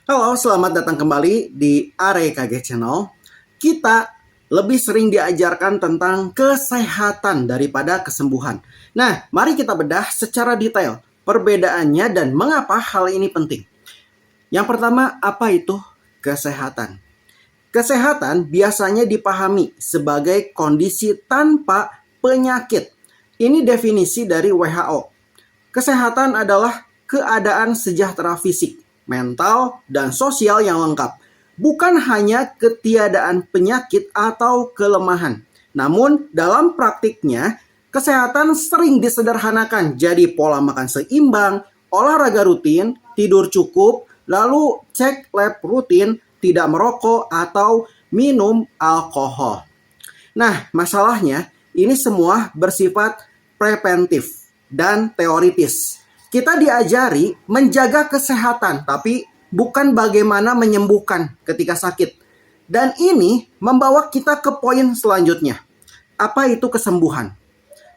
Halo, selamat datang kembali di AREKG Channel. Kita lebih sering diajarkan tentang kesehatan daripada kesembuhan. Nah, mari kita bedah secara detail perbedaannya dan mengapa hal ini penting. Yang pertama, apa itu kesehatan? Kesehatan biasanya dipahami sebagai kondisi tanpa penyakit. Ini definisi dari WHO. Kesehatan adalah keadaan sejahtera fisik, mental, dan sosial yang lengkap. Bukan hanya ketiadaan penyakit atau kelemahan. Namun dalam praktiknya, kesehatan sering disederhanakan jadi pola makan seimbang, olahraga rutin, tidur cukup, lalu cek lab rutin, tidak merokok, atau minum alkohol. Nah, masalahnya ini semua bersifat preventif dan teoritis. Kita diajari menjaga kesehatan, tapi bukan bagaimana menyembuhkan ketika sakit. Dan ini membawa kita ke poin selanjutnya. Apa itu kesembuhan?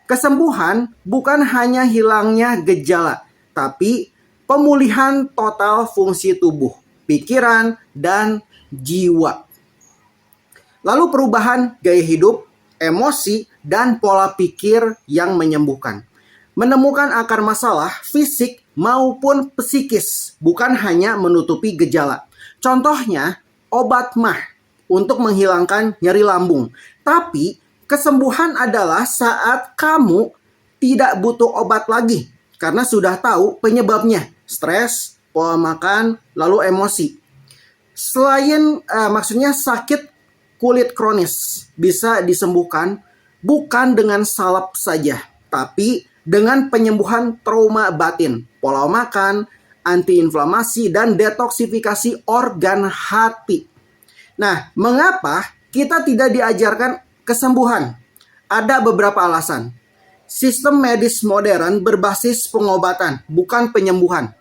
Kesembuhan bukan hanya hilangnya gejala, tapi pemulihan total fungsi tubuh, pikiran, dan jiwa. Lalu perubahan gaya hidup, emosi, dan pola pikir yang menyembuhkan. Menemukan akar masalah fisik maupun psikis, bukan hanya menutupi gejala. Contohnya, obat mah untuk menghilangkan nyeri lambung. Tapi kesembuhan adalah saat kamu tidak butuh obat lagi karena sudah tahu penyebabnya, stres, pola makan, lalu emosi. Selain maksudnya sakit kulit kronis bisa disembuhkan bukan dengan salep saja, tapi dengan penyembuhan trauma batin, pola makan, antiinflamasi, dan detoksifikasi organ hati. Nah, mengapa kita tidak diajarkan kesembuhan? Ada beberapa alasan. Sistem medis modern berbasis pengobatan, bukan penyembuhan.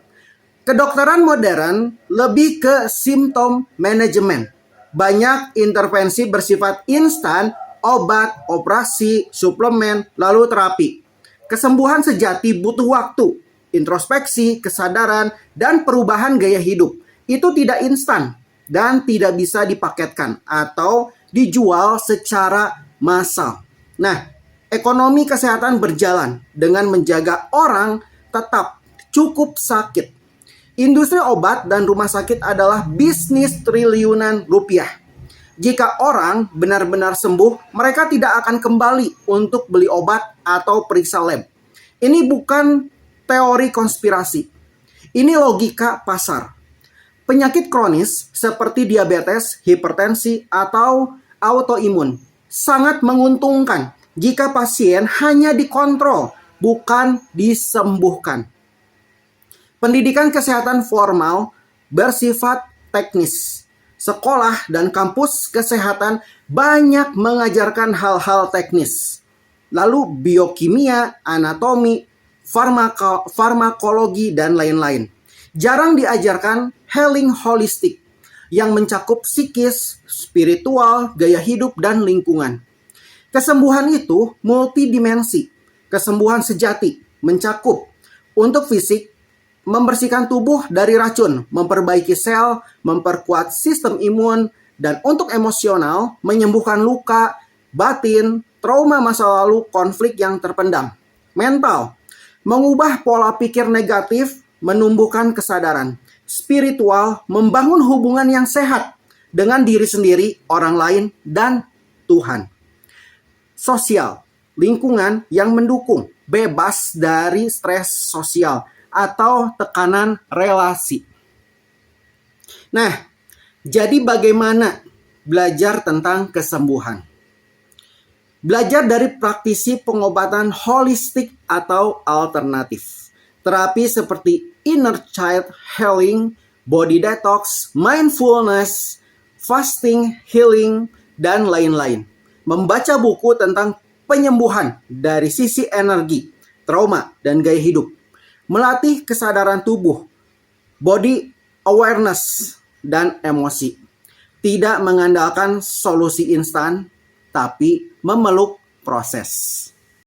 Kedokteran modern lebih ke simptom manajemen. Banyak intervensi bersifat instan, obat, operasi, suplemen, lalu terapi. Kesembuhan sejati butuh waktu, introspeksi, kesadaran, dan perubahan gaya hidup. Itu tidak instan dan tidak bisa dipaketkan atau dijual secara massal. Nah, ekonomi kesehatan berjalan dengan menjaga orang tetap cukup sakit. Industri obat dan rumah sakit adalah bisnis triliunan rupiah. Jika orang benar-benar sembuh, mereka tidak akan kembali untuk beli obat atau periksa lab. Ini bukan teori konspirasi. Ini logika pasar. Penyakit kronis seperti diabetes, hipertensi, atau autoimun sangat menguntungkan jika pasien hanya dikontrol, bukan disembuhkan. Pendidikan kesehatan formal bersifat teknis. Sekolah dan kampus kesehatan banyak mengajarkan hal-hal teknis. Lalu biokimia, anatomi, farmakologi, dan lain-lain. Jarang diajarkan healing holistik yang mencakup psikis, spiritual, gaya hidup, dan lingkungan. Kesembuhan itu multidimensi. Kesembuhan sejati mencakup untuk fisik, membersihkan tubuh dari racun, memperbaiki sel, memperkuat sistem imun, dan untuk emosional, menyembuhkan luka, batin, trauma masa lalu, konflik yang terpendam. Mental, mengubah pola pikir negatif, menumbuhkan kesadaran. Spiritual, membangun hubungan yang sehat dengan diri sendiri, orang lain, dan Tuhan. Sosial, lingkungan yang mendukung, bebas dari stres sosial atau tekanan relasi. Nah, jadi bagaimana belajar tentang kesembuhan? Belajar dari praktisi pengobatan holistik atau alternatif. Terapi seperti inner child healing, body detox, mindfulness, fasting, healing, dan lain-lain. Membaca buku tentang penyembuhan dari sisi energi, trauma, dan gaya hidup. Melatih kesadaran tubuh, body awareness, dan emosi. Tidak mengandalkan solusi instan, tapi memeluk proses.